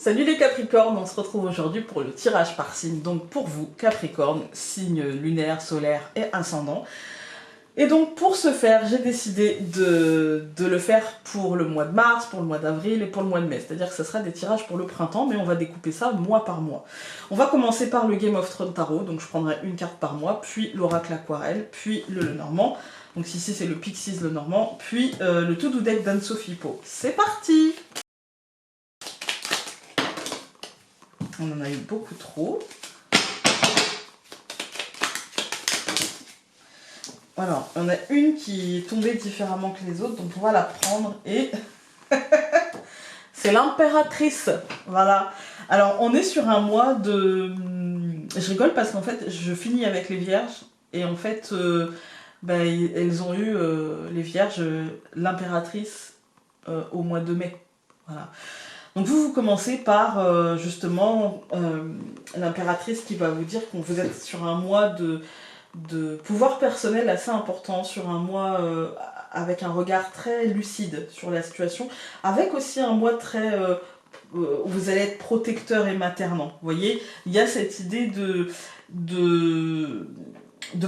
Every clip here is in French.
Salut les Capricornes, on se retrouve aujourd'hui pour le tirage par signe. Donc pour vous, Capricorne, signe lunaire, solaire et ascendant. Et donc pour ce faire, j'ai décidé de le faire pour le mois de mars, pour le mois d'avril et pour le mois de mai. C'est-à-dire que ce sera des tirages pour le printemps, mais on va découper ça mois par mois. On va commencer par le Game of Thrones Tarot, donc je prendrai une carte par mois, puis l'Oracle Aquarelle, puis le Lenormand. Donc ici c'est le Pixies Lenormand, puis le To Do Deck d'Anne-Sophie Po. C'est parti! On en a eu beaucoup trop. Alors, on a une qui est tombée différemment que les autres, donc on va la prendre et... c'est l'impératrice. Voilà. Alors, on est sur un mois de... Je rigole parce qu'en fait, je finis avec les vierges et en fait, elles ont eu, les vierges, l'impératrice au mois de mai. Voilà. Donc vous commencez par justement l'impératrice qui va vous dire que vous êtes sur un mois de pouvoir personnel assez important, sur un mois avec un regard très lucide sur la situation, avec aussi un mois très... où vous allez être protecteur et maternant. Vous voyez, il y a cette idée de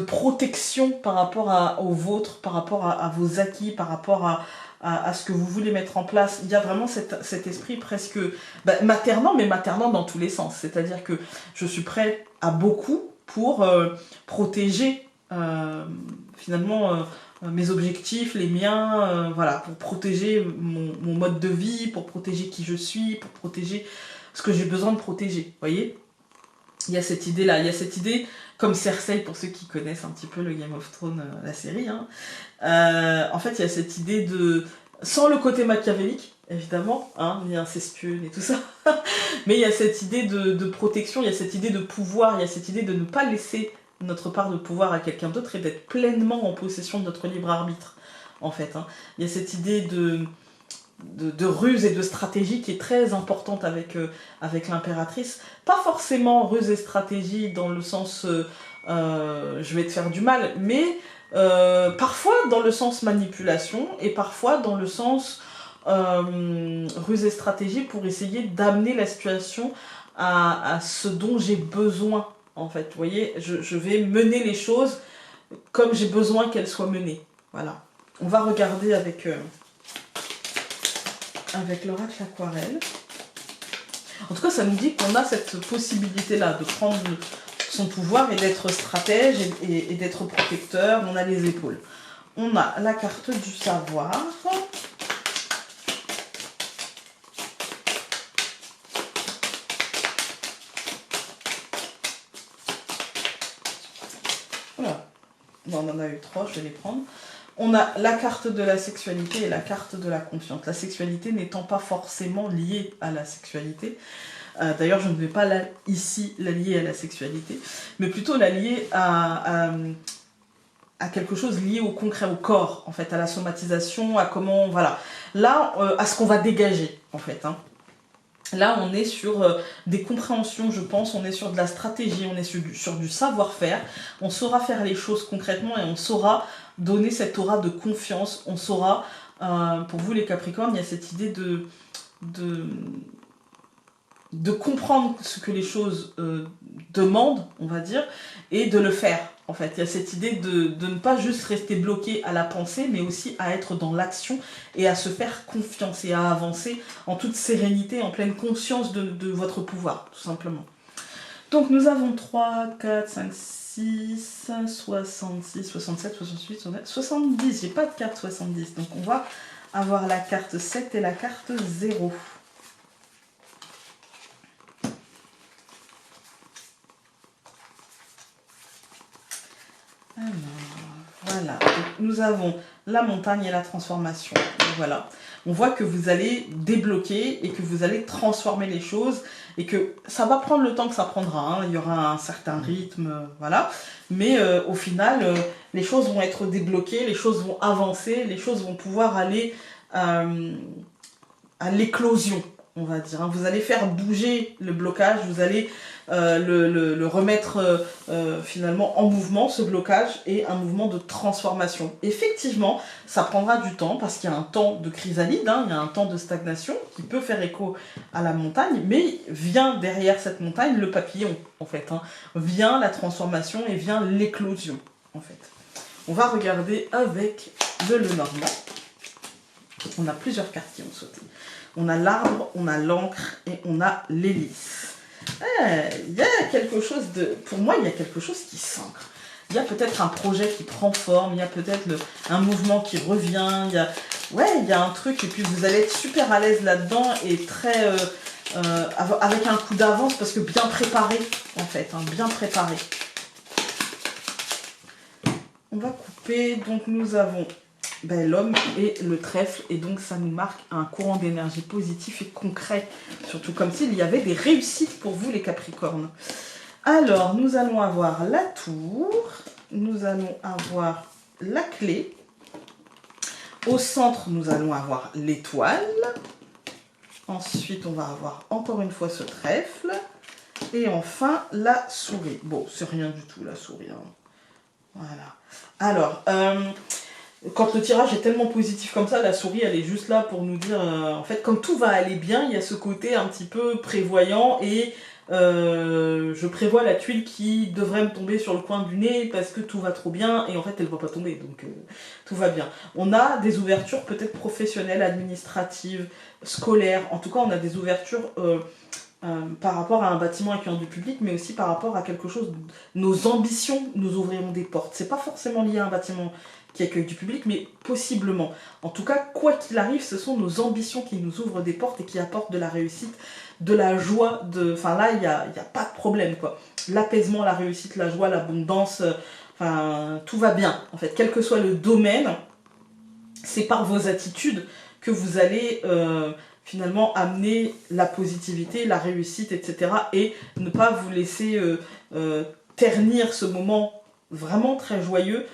protection par rapport au vôtre, par rapport à vos acquis, par rapport à ce que vous voulez mettre en place. Il y a vraiment cet esprit presque maternant, mais maternant dans tous les sens. C'est-à-dire que je suis prête à beaucoup pour protéger finalement mes objectifs, les miens, voilà, pour protéger mon mode de vie, pour protéger qui je suis, pour protéger ce que j'ai besoin de protéger. Vous voyez ? Il y a cette idée-là, il y a cette idée, comme Cersei, pour ceux qui connaissent un petit peu le Game of Thrones, la série, hein. En fait, il y a cette idée de... Sans le côté machiavélique, évidemment, hein, ni incestueux, ni tout ça, mais il y a cette idée de protection, il y a cette idée de pouvoir, il y a cette idée de ne pas laisser notre part de pouvoir à quelqu'un d'autre et d'être pleinement en possession de notre libre arbitre, en fait. Hein. Il y a cette idée de ruse et de stratégie qui est très importante avec l'impératrice. Pas forcément ruse et stratégie dans le sens je vais te faire du mal, mais parfois dans le sens manipulation et parfois dans le sens ruse et stratégie pour essayer d'amener la situation à ce dont j'ai besoin, en fait. Vous voyez, je vais mener les choses comme j'ai besoin qu'elles soient menées. Voilà. On va regarder avec l'oracle aquarelle. En tout cas, ça nous dit qu'on a cette possibilité-là de prendre son pouvoir et d'être stratège et d'être protecteur. On a les épaules. On a la carte du savoir. Voilà. Bon, on en a eu 3, je vais les prendre. On a la carte de la sexualité et la carte de la confiance. La sexualité n'étant pas forcément liée à la sexualité. D'ailleurs, je ne vais pas ici la lier à la sexualité, mais plutôt la lier à quelque chose lié au concret, au corps, en fait, à la somatisation, à comment... Voilà. Là, à ce qu'on va dégager, en fait. Hein. Là, on est sur des compréhensions, je pense, on est sur de la stratégie, on est sur du savoir-faire. On saura faire les choses concrètement et on saura donner cette aura de confiance. On saura, pour vous les Capricornes, il y a cette idée de comprendre ce que les choses demandent, on va dire, et de le faire. En fait, il y a cette idée de ne pas juste rester bloqué à la pensée, mais aussi à être dans l'action et à se faire confiance et à avancer en toute sérénité, en pleine conscience de votre pouvoir, tout simplement. Donc nous avons 3, 4, 5, 6, 66, 67, 68, 69, 70. J'ai pas de carte 70, donc on va avoir la carte 7 et la carte 0. Alors, voilà, donc, nous avons la montagne et la transformation. Donc, voilà, on voit que vous allez débloquer et que vous allez transformer les choses et que ça va prendre le temps que ça prendra. Hein. Il y aura un certain rythme, voilà. Mais au final, les choses vont être débloquées, les choses vont avancer, les choses vont pouvoir aller à l'éclosion, on va dire. Hein. Vous allez faire bouger le blocage, vous allez le remettre finalement en mouvement, ce blocage, et un mouvement de transformation. Effectivement, ça prendra du temps, parce qu'il y a un temps de chrysalide, hein, il y a un temps de stagnation qui peut faire écho à la montagne, mais vient derrière cette montagne le papillon, en fait, hein, vient la transformation et vient l'éclosion, en fait. On va regarder avec le Lenormand. On a plusieurs cartes qui ont sauté. On a l'arbre, on a l'encre et on a l'hélice. Il y a quelque chose de... Pour moi, il y a quelque chose qui s'ancre. Il y a peut-être un projet qui prend forme, il y a peut-être un mouvement qui revient, il y a un truc, et puis vous allez être super à l'aise là-dedans et très... avec un coup d'avance, parce que bien préparé, en fait, hein, bien préparé. On va couper, donc nous avons l'homme et le trèfle, et donc ça nous marque un courant d'énergie positif et concret, surtout comme s'il y avait des réussites pour vous les Capricornes. Alors, nous allons avoir la tour, nous allons avoir la clé, au centre nous allons avoir l'étoile, ensuite on va avoir encore une fois ce trèfle, et enfin la souris. Bon, c'est rien du tout la souris, hein. Voilà. Alors, quand le tirage est tellement positif comme ça, la souris, elle est juste là pour nous dire... en fait, comme tout va aller bien, il y a ce côté un petit peu prévoyant et je prévois la tuile qui devrait me tomber sur le coin du nez parce que tout va trop bien et en fait, elle ne va pas tomber, donc tout va bien. On a des ouvertures peut-être professionnelles, administratives, scolaires. En tout cas, on a des ouvertures... par rapport à un bâtiment accueillant du public, mais aussi par rapport à quelque chose, nos ambitions nous ouvriront des portes. C'est pas forcément lié à un bâtiment qui accueille du public, mais possiblement. En tout cas, quoi qu'il arrive, ce sont nos ambitions qui nous ouvrent des portes et qui apportent de la réussite, de la joie, enfin là, il n'y a pas de problème, quoi. L'apaisement, la réussite, la joie, l'abondance, enfin, tout va bien, en fait. Quel que soit le domaine, c'est par vos attitudes que vous allez... finalement amener la positivité, la réussite, etc. et ne pas vous laisser ternir ce moment vraiment très joyeux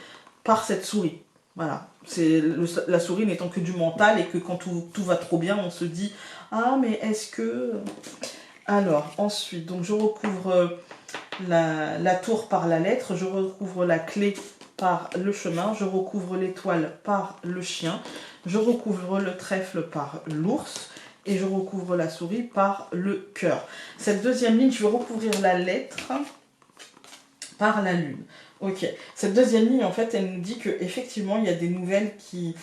par cette souris. Voilà, la souris n'étant que du mental et que quand tout va trop bien, on se dit « Ah, mais est-ce que... » Alors, ensuite, donc je recouvre la tour par la lettre, je recouvre la clé par le chemin, je recouvre l'étoile par le chien, je recouvre le trèfle par l'ours, et je recouvre la souris par le cœur. Cette deuxième ligne, je vais recouvrir la lettre par la lune. Ok. Cette deuxième ligne, en fait, elle nous dit qu'effectivement, il y a des nouvelles qui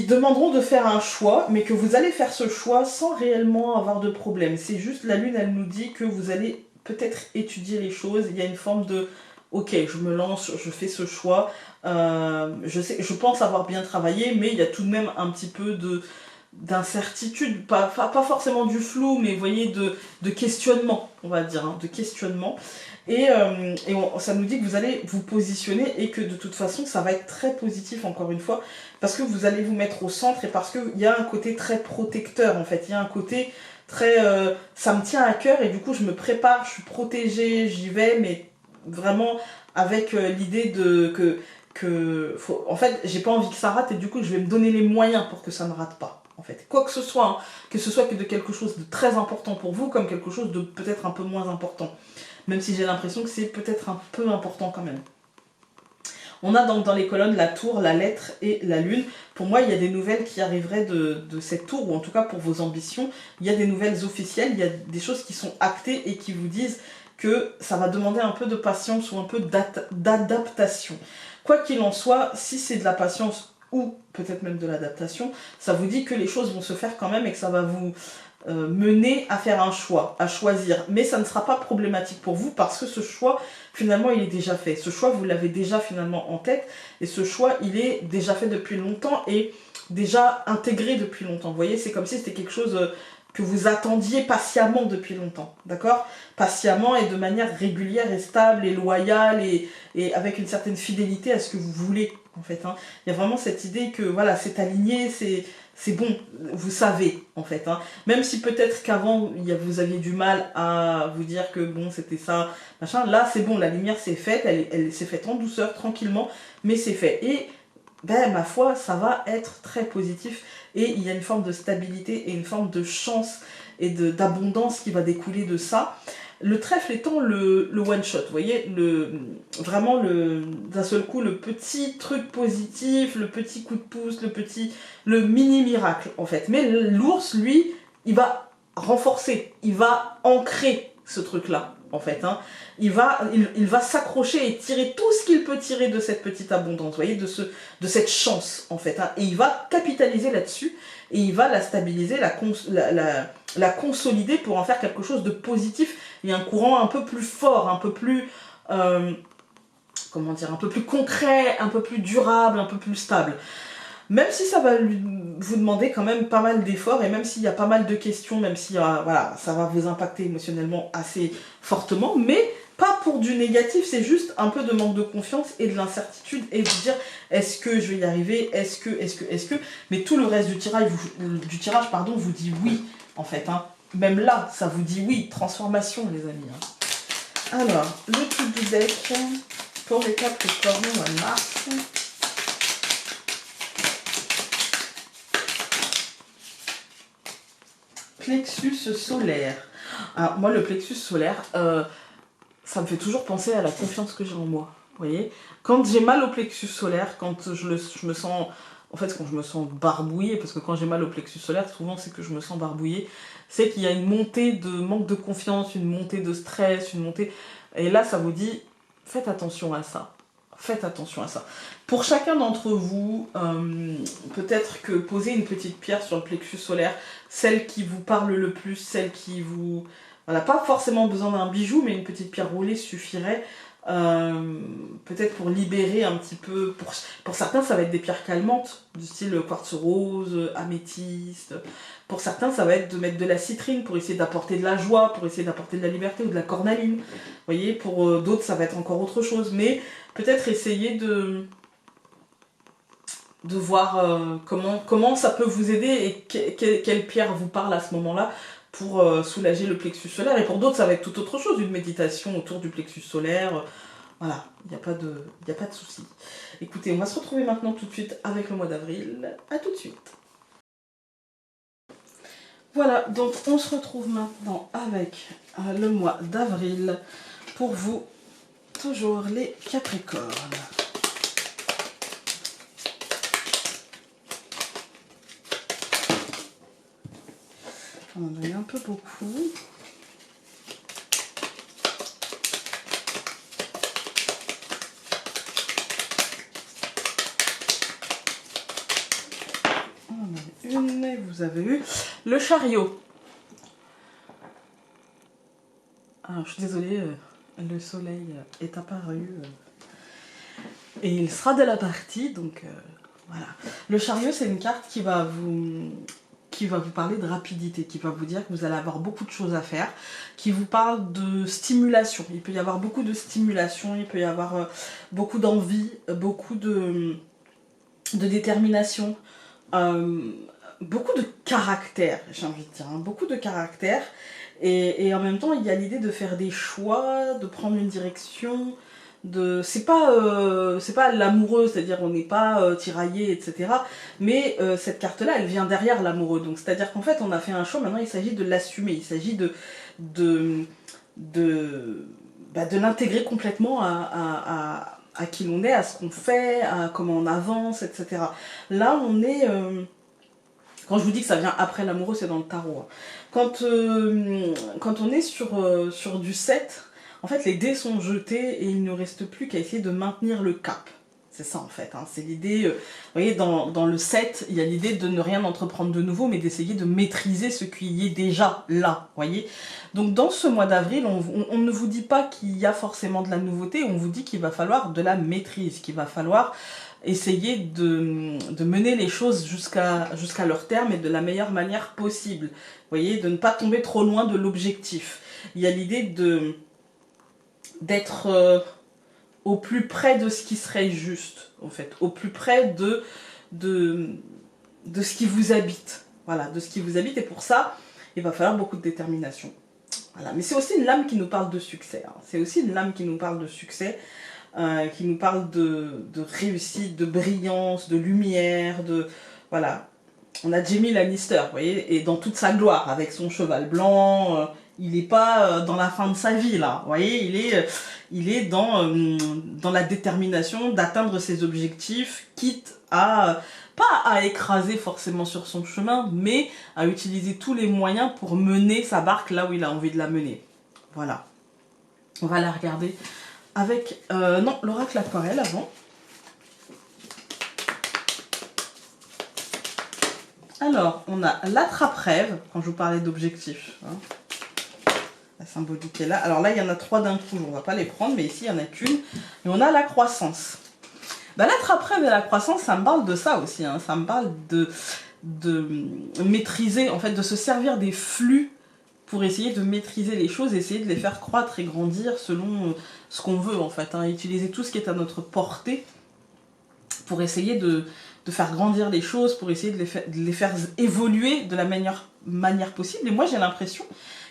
demanderont de faire un choix, mais que vous allez faire ce choix sans réellement avoir de problème. C'est juste, la lune, elle nous dit que vous allez peut-être étudier les choses. Il y a une forme de... Ok, je me lance, je fais ce choix. Je pense avoir bien travaillé, mais il y a tout de même un petit peu d'incertitude, pas forcément du flou, mais vous voyez, de questionnement, on va dire, hein, de questionnement. Et ça nous dit que vous allez vous positionner et que de toute façon, ça va être très positif, encore une fois, parce que vous allez vous mettre au centre et parce qu'il y a un côté très protecteur, en fait. Il y a un côté très... ça me tient à cœur et du coup, je me prépare, je suis protégée, j'y vais, mais vraiment avec l'idée en fait, j'ai pas envie que ça rate et du coup, je vais me donner les moyens pour que ça ne rate pas. En fait, quoi que ce soit, hein, que ce soit que de quelque chose de très important pour vous, comme quelque chose de peut-être un peu moins important. Même si j'ai l'impression que c'est peut-être un peu important quand même. On a donc dans les colonnes la tour, la lettre et la lune. Pour moi, il y a des nouvelles qui arriveraient de cette tour, ou en tout cas pour vos ambitions. Il y a des nouvelles officielles, il y a des choses qui sont actées et qui vous disent que ça va demander un peu de patience ou un peu d'adaptation. Quoi qu'il en soit, si c'est de la patience ou peut-être même de l'adaptation, ça vous dit que les choses vont se faire quand même et que ça va vous mener à faire un choix, à choisir. Mais ça ne sera pas problématique pour vous parce que ce choix, finalement, il est déjà fait. Ce choix, vous l'avez déjà finalement en tête et ce choix, il est déjà fait depuis longtemps et déjà intégré depuis longtemps. Vous voyez, c'est comme si c'était quelque chose que vous attendiez patiemment depuis longtemps, d'accord? Patiemment et de manière régulière et stable et loyale et avec une certaine fidélité à ce que vous voulez, en fait. Hein. Il y a vraiment cette idée que, voilà, c'est aligné, c'est bon, vous savez, en fait. Hein. Même si peut-être qu'avant, vous aviez du mal à vous dire que, bon, c'était ça, machin, là, c'est bon, la lumière s'est faite, elle s'est faite en douceur, tranquillement, mais c'est fait. Et, ben, ma foi, ça va être très positif et il y a une forme de stabilité et une forme de chance et d'abondance qui va découler de ça. Le trèfle étant le one shot, vous voyez, vraiment d'un seul coup le petit truc positif, le petit coup de pouce, le mini miracle en fait. Mais l'ours, lui, il va renforcer, il va ancrer ce truc-là en fait. Hein. Il va s'accrocher et tirer tout ce qu'il peut tirer de cette petite abondance, vous voyez, de cette chance en fait. Hein. Et il va capitaliser là-dessus et il va la stabiliser, la consolider pour en faire quelque chose de positif et un courant un peu plus fort, un peu plus, comment dire, un peu plus concret, un peu plus durable, un peu plus stable. Même si ça va vous demander quand même pas mal d'efforts et même s'il y a pas mal de questions, même si voilà, ça va vous impacter émotionnellement assez fortement, mais pas pour du négatif, c'est juste un peu de manque de confiance et de l'incertitude et de dire est-ce que je vais y arriver, est-ce que, mais tout le reste du tirage vous dit oui en fait. Hein. Même là, ça vous dit oui, transformation les amis. Hein. Alors, le tout du deck pour les Capricornes au mois de mars. Plexus solaire. Alors, moi, le plexus solaire, ça me fait toujours penser à la confiance que j'ai en moi. Vous voyez, quand j'ai mal au plexus solaire, quand je me sens... En fait, quand je me sens barbouillée, parce que quand j'ai mal au plexus solaire, souvent c'est que je me sens barbouillée, c'est qu'il y a une montée de manque de confiance, une montée de stress, une montée... Et là, ça vous dit, faites attention à ça. Faites attention à ça. Pour chacun d'entre vous, peut-être que poser une petite pierre sur le plexus solaire, celle qui vous parle le plus, celle qui vous... Voilà, pas forcément besoin d'un bijou, mais une petite pierre roulée suffirait. Peut-être pour libérer un petit peu... Pour certains, ça va être des pierres calmantes, du style quartz rose, améthyste. Pour certains, ça va être de mettre de la citrine pour essayer d'apporter de la joie, pour essayer d'apporter de la liberté ou de la cornaline. Vous voyez, pour d'autres, ça va être encore autre chose. Mais peut-être essayer de voir comment ça peut vous aider et quelle pierre vous parle à ce moment-là pour soulager le plexus solaire. Et pour d'autres, ça va être tout autre chose, une méditation autour du plexus solaire. Voilà, il n'y a pas de souci. Écoutez, on va se retrouver maintenant tout de suite avec le mois d'avril. À tout de suite. Voilà, donc on se retrouve maintenant avec le mois d'avril pour vous, toujours les Capricornes. On en a eu un peu beaucoup. On en a une et vous avez eu le chariot. Alors, je suis désolée, le soleil est apparu et il sera de la partie, donc voilà. Le chariot, c'est une carte qui va vous parler de rapidité, qui va vous dire que vous allez avoir beaucoup de choses à faire, qui vous parle de stimulation. Il peut y avoir beaucoup de stimulation, il peut y avoir beaucoup d'envie, beaucoup de détermination, beaucoup de caractère, j'ai envie de dire, hein, beaucoup de caractère. Et en même temps, il y a l'idée de faire des choix, de prendre une direction, c'est pas l'amoureux, c'est-à-dire on n'est pas tiraillé, etc. Mais cette carte-là, elle vient derrière l'amoureux. Donc c'est-à-dire qu'en fait, on a fait un choix, maintenant il s'agit de l'assumer, il s'agit de l'intégrer complètement à qui l'on est, à ce qu'on fait, à comment on avance, etc. Là, on est... quand je vous dis que ça vient après l'amoureux, c'est dans le tarot. Quand on est sur du 7, en fait, les dés sont jetés et il ne reste plus qu'à essayer de maintenir le cap. C'est ça, en fait. Hein. C'est l'idée... vous voyez, dans le 7, il y a l'idée de ne rien entreprendre de nouveau, mais d'essayer de maîtriser ce qui est déjà là. Voyez. Donc, dans ce mois d'avril, on ne vous dit pas qu'il y a forcément de la nouveauté, on vous dit qu'il va falloir de la maîtrise, qu'il va falloir essayer de mener les choses jusqu'à leur terme et de la meilleure manière possible. Vous voyez, de ne pas tomber trop loin de l'objectif. Il y a l'idée d'être au plus près de ce qui serait juste, en fait. Au plus près de ce qui vous habite. Voilà, de ce qui vous habite. Et pour ça, il va falloir beaucoup de détermination. Voilà. Mais c'est aussi une lame qui nous parle de succès. Hein. C'est aussi une lame qui nous parle de succès. Qui nous parle de réussite, de brillance, de lumière, voilà. On a Jaime Lannister, vous voyez, et dans toute sa gloire, avec son cheval blanc, Il n'est pas dans la fin de sa vie, là. Vous voyez, il est dans la détermination d'atteindre ses objectifs, quitte à, pas à écraser forcément sur son chemin, mais à utiliser tous les moyens pour mener sa barque là où il a envie de la mener. Voilà. On va la regarder avec... non, l'oracle aquarelle avant. Alors, on a l'attrape-rêve, quand je vous parlais d'objectifs. Hein. La symbolique est là. Alors là, il y en a 3 d'un coup, on ne va pas les prendre, mais ici, il n'y en a qu'une. Et on a la croissance. Bah, l'attrape-rêve et la croissance, ça me parle de ça aussi. Hein. Ça me parle de maîtriser, en fait, de se servir des flux pour essayer de maîtriser les choses, essayer de les faire croître et grandir selon ce qu'on veut, en fait. Hein. Utiliser tout ce qui est à notre portée pour essayer de faire grandir les choses, pour essayer de les faire évoluer de la manière possible. Et moi, j'ai l'impression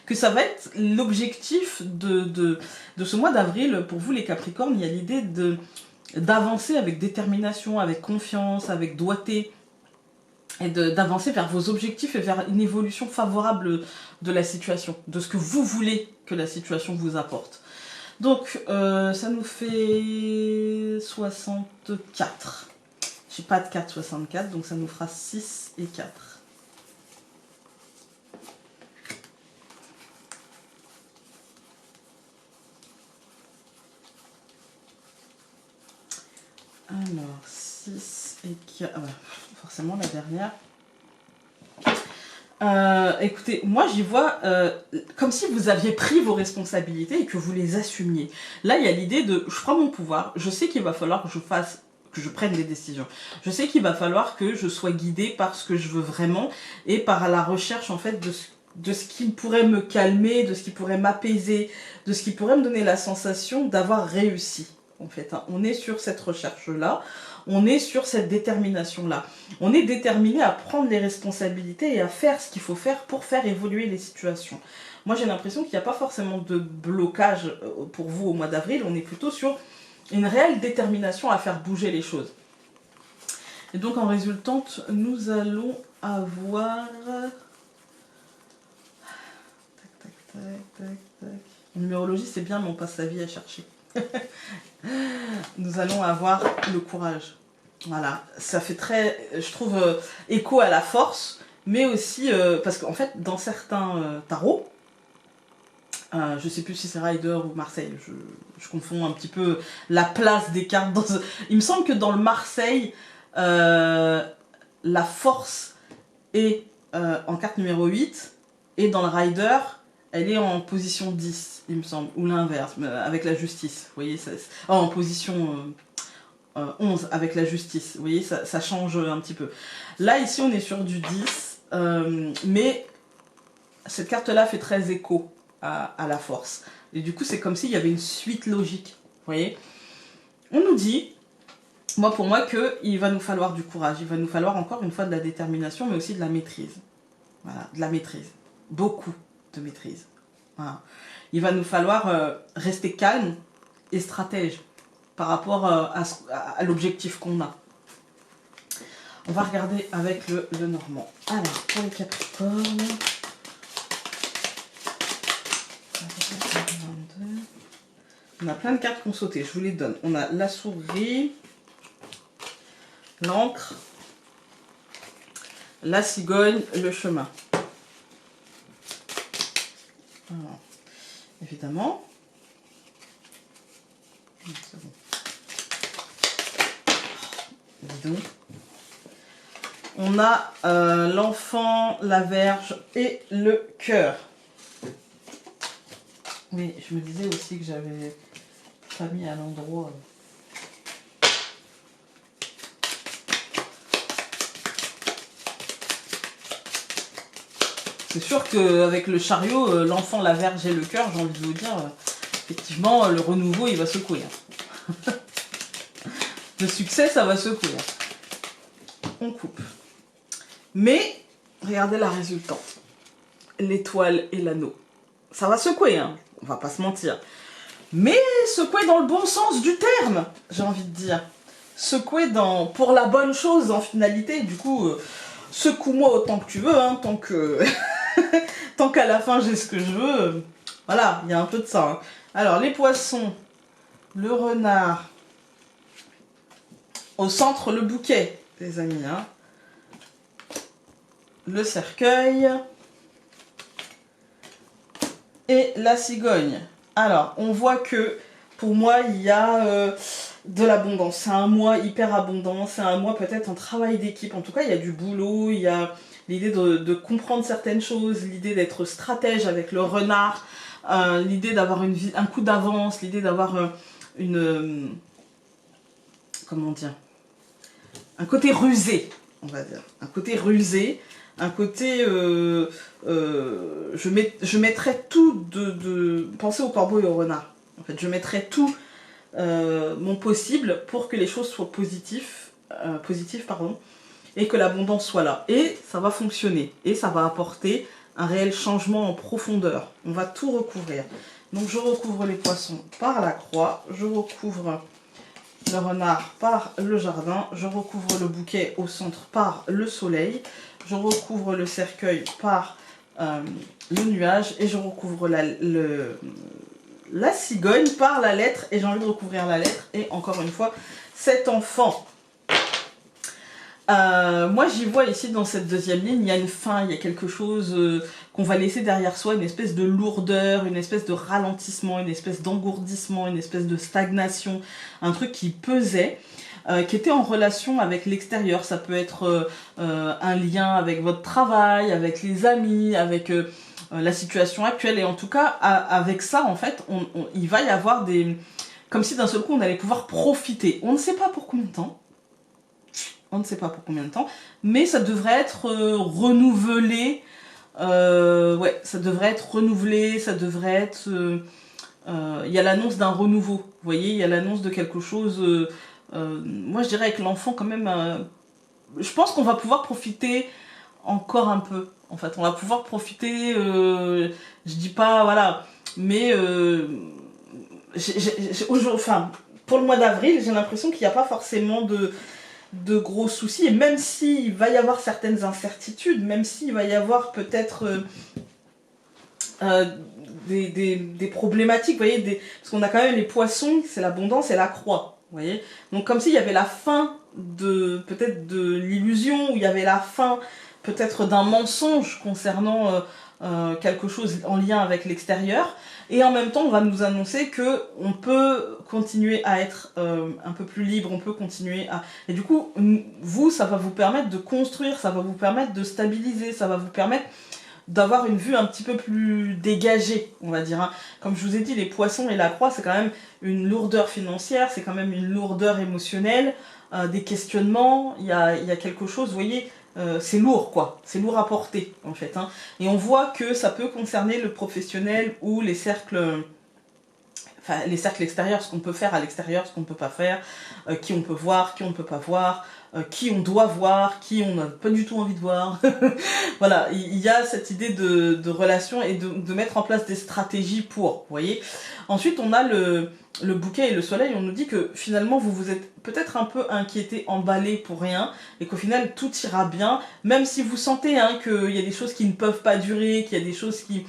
que ça va être l'objectif de ce mois d'avril. Pour vous, les Capricornes, il y a l'idée d'avancer avec détermination, avec confiance, avec doigté, et d'avancer vers vos objectifs et vers une évolution favorable de la situation, de ce que vous voulez que la situation vous apporte. Donc, ça nous fait 64. J'ai pas de carte 64, donc ça nous fera 6 et 4. Alors, 6 et 4... Ah bah, forcément, la dernière. Écoutez, moi j'y vois comme si vous aviez pris vos responsabilités et que vous les assumiez. Là, il y a l'idée de je prends mon pouvoir, je sais qu'il va falloir que je prenne des décisions. Je sais qu'il va falloir que je sois guidée par ce que je veux vraiment et par la recherche en fait de ce qui pourrait me calmer, de ce qui pourrait m'apaiser, de ce qui pourrait me donner la sensation d'avoir réussi. En fait, hein. On est sur cette recherche-là, on est sur cette détermination-là. On est déterminé à prendre les responsabilités et à faire ce qu'il faut faire pour faire évoluer les situations. Moi, j'ai l'impression qu'il n'y a pas forcément de blocage pour vous au mois d'avril, on est plutôt sur une réelle détermination à faire bouger les choses. Et donc, en résultante, nous allons avoir... Tac, tac, tac, tac, tac. En numérologie, c'est bien, mais on passe sa vie à chercher. Nous allons avoir le courage. Voilà, ça fait très, je trouve, écho à la force, mais aussi, parce qu'en fait, dans certains tarots, je sais plus si c'est Rider ou Marseille, je confonds un petit peu la place des cartes. Il me semble que dans le Marseille, la force est en carte numéro 8, et dans le Rider, elle est en position 10, il me semble, ou l'inverse, avec la justice. Vous voyez, en position 11 avec la justice. Vous voyez, ça change un petit peu. Là, ici, on est sur du 10, mais cette carte-là fait très écho à la force. Et du coup, c'est comme s'il y avait une suite logique. Vous voyez, on nous dit, pour moi, qu'il va nous falloir du courage. Il va nous falloir encore une fois de la détermination, mais aussi de la maîtrise. Voilà, de la maîtrise. Beaucoup de maîtrise. Voilà. Il va nous falloir rester calme et stratège par rapport à l'objectif qu'on a. On va regarder avec le normand. Alors, pour les Capricornes, on a plein de cartes qu'on sautait, je vous les donne. On a la souris, l'encre, la cigogne, le chemin. Alors, évidemment. C'est bon. Dis donc. On a l'enfant, la Vierge et le cœur. Oui, je me disais aussi que j'avais pas mis à l'endroit. C'est sûr qu'avec le chariot, l'enfant, la Vierge et le cœur, j'ai envie de vous dire, effectivement, le renouveau, il va secouer. Le succès, ça va secouer. On coupe. Mais, regardez la résultante. L'étoile et l'anneau. Ça va secouer, hein. On va pas se mentir. Mais secouer dans le bon sens du terme, j'ai envie de dire. Secouer pour la bonne chose en finalité. Du coup, secoue-moi autant que tu veux, hein, tant que... Tant qu'à la fin j'ai ce que je veux, voilà, il y a un peu de ça. Hein. Alors les poissons, le renard, au centre le bouquet, les amis. Hein. Le cercueil et la cigogne. Alors, on voit que pour moi, il y a de l'abondance. C'est un mois hyper abondant, c'est un mois peut-être en travail d'équipe. En tout cas, il y a du boulot, il y a l'idée de comprendre certaines choses, l'idée d'être stratège avec le renard, l'idée d'avoir un coup d'avance, l'idée d'avoir comment dire, un côté rusé, on va dire. Un côté rusé. Un côté, je mettrais tout pensez au corbeau et au renard. En fait, je mettrais tout mon possible pour que les choses soient positives, pardon, et que l'abondance soit là. Et ça va fonctionner. Et ça va apporter un réel changement en profondeur. On va tout recouvrir. Donc je recouvre les poissons par la croix, je recouvre le renard par le jardin, je recouvre le bouquet au centre par le soleil, je recouvre le cercueil par le nuage et je recouvre la cigogne par la lettre et j'ai envie de recouvrir la lettre et encore une fois cet enfant. Moi j'y vois ici dans cette deuxième ligne, il y a une fin, il y a quelque chose qu'on va laisser derrière soi, une espèce de lourdeur, une espèce de ralentissement, une espèce d'engourdissement, une espèce de stagnation, un truc qui pesait, qui était en relation avec l'extérieur. Ça peut être un lien avec votre travail, avec les amis, avec la situation actuelle et en tout cas avec ça en fait il va y avoir des... comme si d'un seul coup on allait pouvoir profiter. On ne sait pas pour combien de temps. On ne sait pas pour combien de temps, mais ça devrait être renouvelé. Ouais, ça devrait être renouvelé, ça devrait être... il y a l'annonce d'un renouveau, vous voyez, il y a l'annonce de quelque chose... moi, je dirais avec l'enfant, quand même... je pense qu'on va pouvoir profiter encore un peu. En fait, on va pouvoir profiter... je dis pas, voilà, mais... enfin, pour le mois d'avril, j'ai l'impression qu'il n'y a pas forcément de gros soucis, et même s'il va y avoir certaines incertitudes, même s'il va y avoir peut-être des problématiques, vous voyez, parce qu'on a quand même les poissons, c'est l'abondance et la croix, vous voyez, donc comme s'il y avait la fin peut-être de l'illusion, ou il y avait la fin peut-être d'un mensonge concernant quelque chose en lien avec l'extérieur, et en même temps on va nous annoncer que on peut continuer à être un peu plus libre, on peut continuer à... Et du coup, vous, ça va vous permettre de construire, ça va vous permettre de stabiliser, ça va vous permettre d'avoir une vue un petit peu plus dégagée, on va dire. Hein. Comme je vous ai dit, les poissons et la croix, c'est quand même une lourdeur financière, c'est quand même une lourdeur émotionnelle, des questionnements, il y a quelque chose, vous voyez, c'est lourd quoi, c'est lourd à porter en fait. Hein. Et on voit que ça peut concerner le professionnel ou les cercles extérieurs, ce qu'on peut faire à l'extérieur, ce qu'on ne peut pas faire, qui on peut voir, qui on ne peut pas voir, qui on doit voir, qui on n'a pas du tout envie de voir. Voilà, il y a cette idée de relation et de mettre en place des stratégies pour, vous voyez. Ensuite, on a le bouquet et le soleil, on nous dit que finalement vous vous êtes peut-être un peu inquiété, emballé pour rien, et qu'au final tout ira bien, même si vous sentez hein, qu'il y a des choses qui ne peuvent pas durer, qu'il y a des choses qui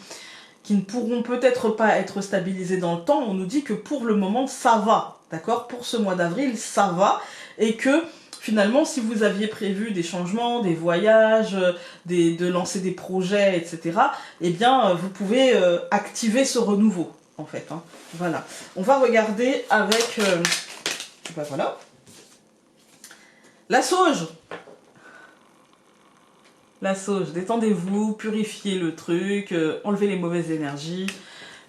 ne pourront peut-être pas être stabilisées dans le temps, on nous dit que pour le moment ça va, d'accord? Pour ce mois d'avril ça va, et que finalement si vous aviez prévu des changements, des voyages, de lancer des projets, etc., eh bien vous pouvez activer ce renouveau en fait. Hein. Voilà. On va regarder avec... ben voilà. La sauge. La sauge, détendez-vous, purifiez le truc, enlevez les mauvaises énergies.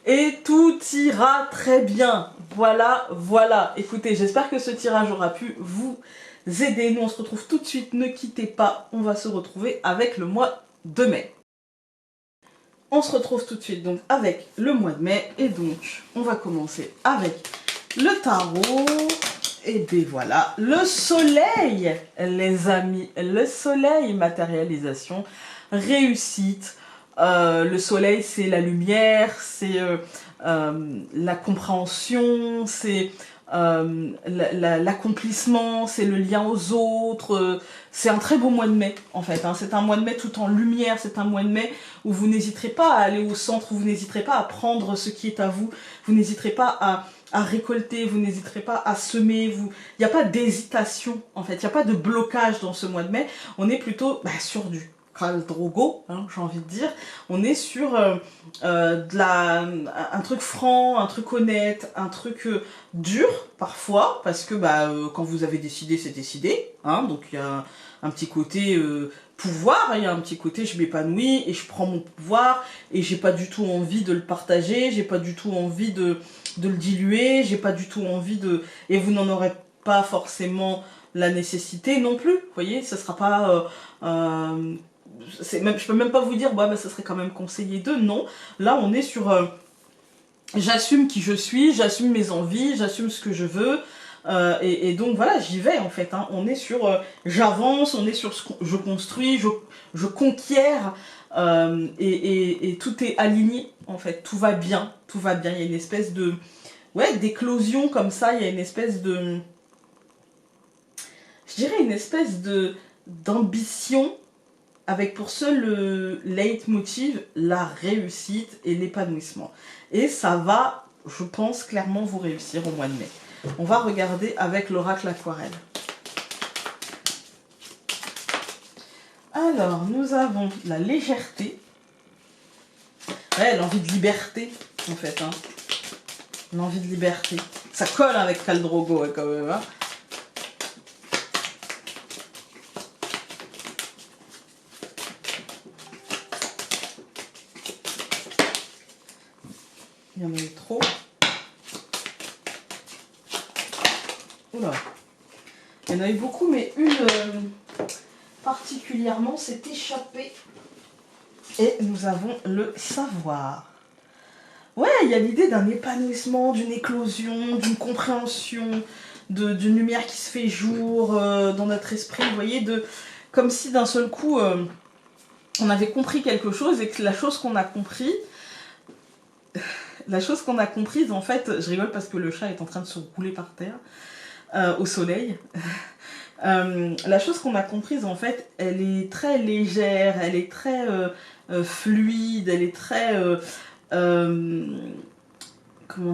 Et tout ira très bien. Voilà, voilà. Écoutez, j'espère que ce tirage aura pu vous aider. Nous, on se retrouve tout de suite. Ne quittez pas. On va se retrouver avec le mois de mai. On se retrouve tout de suite donc avec le mois de mai. Et donc, on va commencer avec le tarot. Et bien voilà, le soleil, les amis. Le soleil, matérialisation, réussite. Le soleil, c'est la lumière, c'est la compréhension, c'est l'accomplissement, c'est le lien aux autres. C'est un très beau mois de mai, en fait. Hein. C'est un mois de mai tout en lumière. C'est un mois de mai où vous n'hésiterez pas à aller au centre, où vous n'hésiterez pas à prendre ce qui est à vous. Vous n'hésiterez pas à récolter, vous n'hésiterez pas à semer. Il n'y a pas d'hésitation, en fait. Il n'y a pas de blocage dans ce mois de mai. On est plutôt sur du Khal Drogo, hein, j'ai envie de dire. On est sur un truc franc, un truc honnête, un truc dur parfois, parce que quand vous avez décidé, c'est décidé. Hein, donc il y a un petit côté pouvoir, il y a un petit côté je m'épanouis et je prends mon pouvoir et j'ai pas du tout envie de le partager, j'ai pas du tout envie de le diluer, j'ai pas du tout envie de... Et vous n'en aurez pas forcément la nécessité non plus, vous voyez, ça sera pas... je peux même pas vous dire ça serait quand même conseillé de non. Là on est sur j'assume qui je suis, j'assume mes envies, j'assume ce que je veux et donc voilà, j'y vais en fait, hein. On est sur j'avance, on est sur ce que je construis, je conquiers et tout est aligné en fait, tout va bien, il y a une espèce de d'éclosion comme ça, il y a une espèce de, je dirais une espèce de d'ambition avec pour seul leitmotiv la réussite et l'épanouissement. Et ça va, je pense, clairement vous réussir au mois de mai. On va regarder avec l'oracle aquarelle. Alors, nous avons la légèreté. Ouais, l'envie de liberté, en fait. Hein. L'envie de liberté. Ça colle avec Khal Drogo, quand même. Hein. Il y en a eu trop. Oula. Il y en a eu beaucoup, mais une particulièrement s'est échappée. Et nous avons le savoir. Ouais, il y a l'idée d'un épanouissement, d'une éclosion, d'une compréhension, d'une lumière qui se fait jour dans notre esprit. Vous voyez, comme si d'un seul coup, on avait compris quelque chose et que la chose qu'on a compris... La chose qu'on a comprise, en fait, je rigole parce que le chat est en train de se rouler par terre au soleil. La chose qu'on a comprise, en fait, elle est très légère, elle est très fluide, elle est très... comment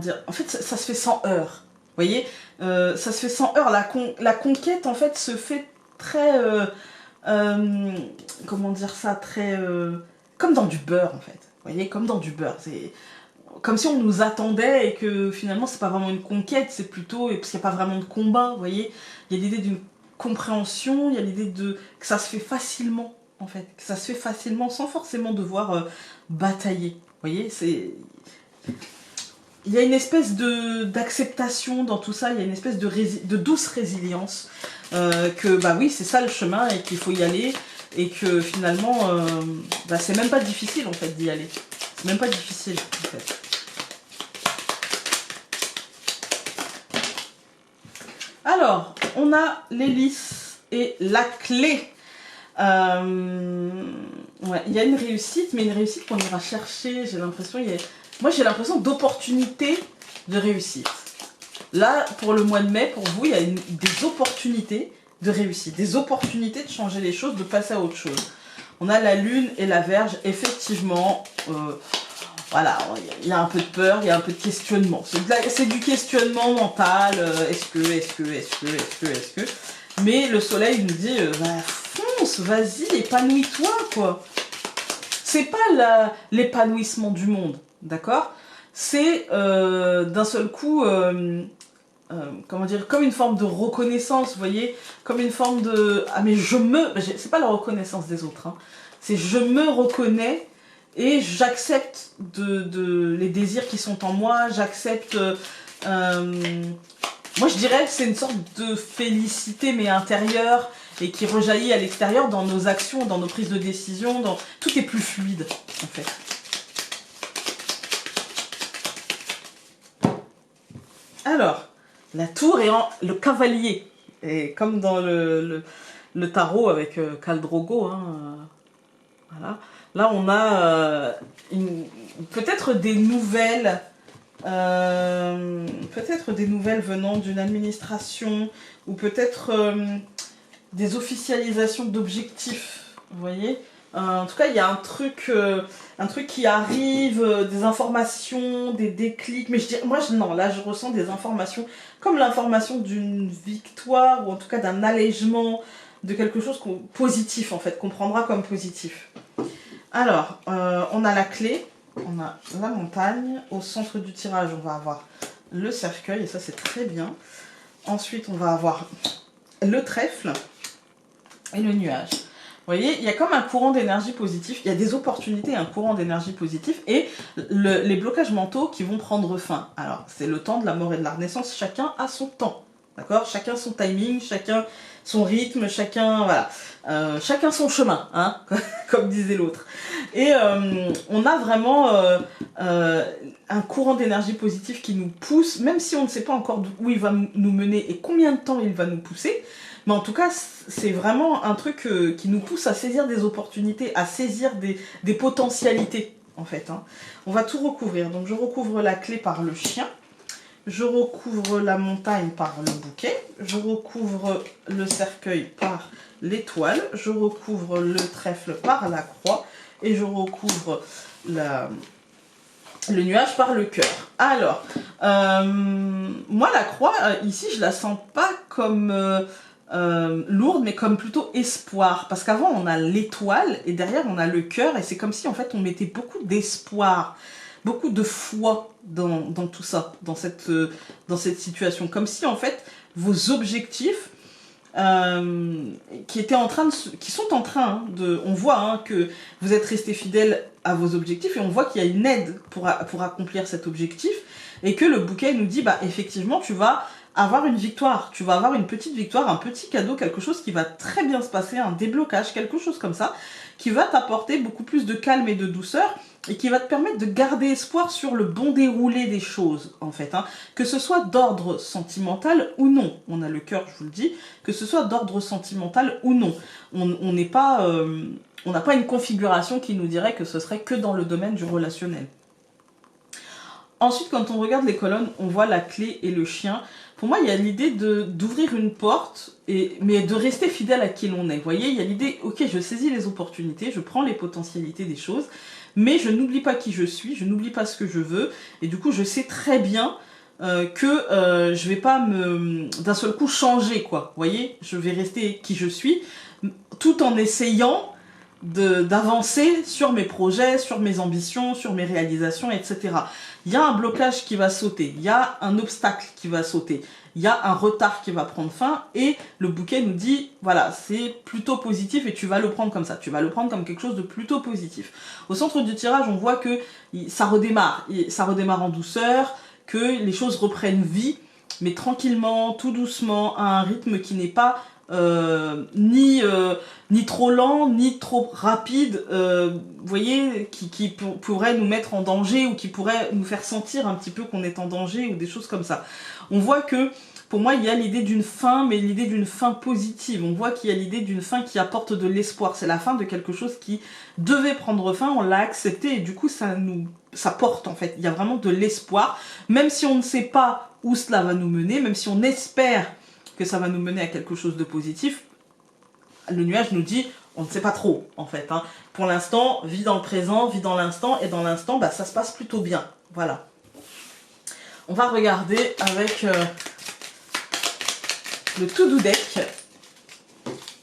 dire? En fait, ça se fait sans heurts. Vous voyez, ça se fait sans heurts. La conquête, en fait, se fait très... comment dire ça? Très... comme dans du beurre, en fait. Vous voyez, comme dans du beurre. C'est... Comme si on nous attendait et que finalement c'est pas vraiment une conquête, c'est plutôt, parce qu'il n'y a pas vraiment de combat, vous voyez, il y a l'idée d'une compréhension, il y a l'idée que ça se fait facilement en fait, que ça se fait facilement sans forcément devoir batailler, vous voyez, il y a une espèce d'acceptation dans tout ça, il y a une espèce de douce résilience, que oui c'est ça le chemin et qu'il faut y aller et que finalement c'est même pas difficile en fait d'y aller. C'est même pas difficile en fait. Alors, on a l'hélice et la clé. Ouais, il y a une réussite, mais une réussite qu'on ira chercher, j'ai l'impression, moi j'ai l'impression d'opportunité de réussite. Là, pour le mois de mai, pour vous, il y a des opportunités de réussite, des opportunités de changer les choses, de passer à autre chose. On a la lune et la Vierge, effectivement, voilà, il y a un peu de peur, il y a un peu de questionnement. C'est du questionnement mental, est-ce que... Mais le soleil nous dit, fonce, vas-y, épanouis-toi, quoi. C'est pas l'épanouissement du monde, d'accord? C'est d'un seul coup... comment dire, comme une forme de reconnaissance, vous voyez, comme une forme de... Ah mais c'est pas la reconnaissance des autres, hein. C'est je me reconnais et j'accepte les désirs qui sont en moi, j'accepte... moi je dirais que c'est une sorte de félicité mais intérieure et qui rejaillit à l'extérieur dans nos actions, dans nos prises de décision, tout est plus fluide en fait. Alors, la tour et le cavalier. Et comme dans le tarot avec Khal Drogo, hein, voilà. Là, on a peut-être des nouvelles Peut-être des nouvelles venant d'une administration, ou peut-être des officialisations d'objectifs, vous voyez. En tout cas, il y a un truc qui arrive, des informations, des déclics. Mais je dis, moi, non, là, je ressens des informations comme l'information d'une victoire, ou en tout cas d'un allègement, de quelque chose positif, en fait, qu'on prendra comme positif. Alors, on a la clé, on a la montagne. Au centre du tirage, on va avoir le cercueil, et ça, c'est très bien. Ensuite, on va avoir le trèfle et le nuage. Vous voyez, il y a comme un courant d'énergie positif, il y a des opportunités, un courant d'énergie positif, et les blocages mentaux qui vont prendre fin. Alors, c'est le temps de la mort et de la renaissance, chacun a son temps, d'accord? Chacun son timing, chacun son rythme, chacun, voilà, chacun son chemin, hein, comme disait l'autre. Et on a vraiment un courant d'énergie positif qui nous pousse, même si on ne sait pas encore où il va nous mener et combien de temps il va nous pousser. Mais en tout cas, c'est vraiment un truc qui nous pousse à saisir des opportunités, à saisir des potentialités, en fait. Hein. On va tout recouvrir. Donc, je recouvre la clé par le chien. Je recouvre la montagne par le bouquet. Je recouvre le cercueil par l'étoile. Je recouvre le trèfle par la croix. Et je recouvre le nuage par le cœur. Alors, moi, la croix, ici, je la sens pas comme... lourde, mais comme plutôt espoir, parce qu'avant on a l'étoile et derrière on a le cœur, et c'est comme si en fait on mettait beaucoup d'espoir, beaucoup de foi dans tout ça, dans cette situation, comme si en fait vos objectifs qui sont en train de, on voit hein, que vous êtes resté fidèle à vos objectifs, et on voit qu'il y a une aide pour accomplir cet objectif, et que le bouquet nous dit bah effectivement tu vas avoir une victoire, tu vas avoir une petite victoire, un petit cadeau, quelque chose qui va très bien se passer, un déblocage, quelque chose comme ça, qui va t'apporter beaucoup plus de calme et de douceur, et qui va te permettre de garder espoir sur le bon déroulé des choses, en fait. Hein. Que ce soit d'ordre sentimental ou non, on a le cœur, je vous le dis, que ce soit d'ordre sentimental ou non. On n'est pas... on n'a pas une configuration qui nous dirait que ce serait que dans le domaine du relationnel. Ensuite, quand on regarde les colonnes, on voit la clé et le chien. Pour moi, il y a l'idée d'ouvrir une porte, mais de rester fidèle à qui l'on est. Vous voyez, il y a l'idée, ok, je saisis les opportunités, je prends les potentialités des choses, mais je n'oublie pas qui je suis, je n'oublie pas ce que je veux, et du coup, je sais très bien que je vais pas d'un seul coup changer, quoi. Vous voyez, je vais rester qui je suis, tout en essayant d'avancer sur mes projets, sur mes ambitions, sur mes réalisations, etc. Il y a un blocage qui va sauter, il y a un obstacle qui va sauter, il y a un retard qui va prendre fin, et le bouquet nous dit, voilà, c'est plutôt positif et tu vas le prendre comme ça, tu vas le prendre comme quelque chose de plutôt positif. Au centre du tirage, on voit que ça redémarre en douceur, que les choses reprennent vie, mais tranquillement, tout doucement, à un rythme qui n'est pas ni trop lent, ni trop rapide, vous voyez, qui pourrait nous mettre en danger, ou qui pourrait nous faire sentir un petit peu qu'on est en danger, ou des choses comme ça. On voit que, pour moi, il y a l'idée d'une fin, mais l'idée d'une fin positive. On voit qu'il y a l'idée d'une fin qui apporte de l'espoir. C'est la fin de quelque chose qui devait prendre fin, on l'a accepté, et du coup, ça porte, en fait. Il y a vraiment de l'espoir, même si on ne sait pas où cela va nous mener, même si on espère que ça va nous mener à quelque chose de positif, le nuage nous dit, on ne sait pas trop, en fait. Hein. Pour l'instant, vis dans le présent, vis dans l'instant, et dans l'instant, bah, ça se passe plutôt bien. Voilà. On va regarder avec le to-do deck.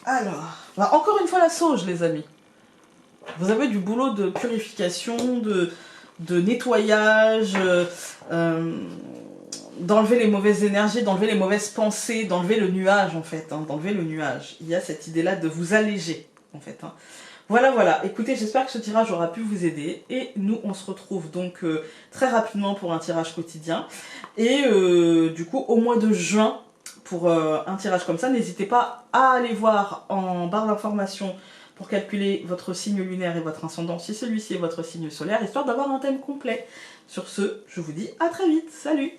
Alors, bah, encore une fois la sauge, les amis. Vous avez du boulot de purification, de nettoyage, d'enlever les mauvaises énergies, d'enlever les mauvaises pensées, d'enlever le nuage, en fait, hein, d'enlever le nuage. Il y a cette idée-là de vous alléger, en fait. Hein. Voilà, voilà. Écoutez, j'espère que ce tirage aura pu vous aider. Et nous, on se retrouve donc très rapidement pour un tirage quotidien. Et du coup, au mois de juin, pour un tirage comme ça, n'hésitez pas à aller voir en barre d'informations pour calculer votre signe lunaire et votre ascendant, si celui-ci est votre signe solaire, histoire d'avoir un thème complet. Sur ce, je vous dis à très vite. Salut!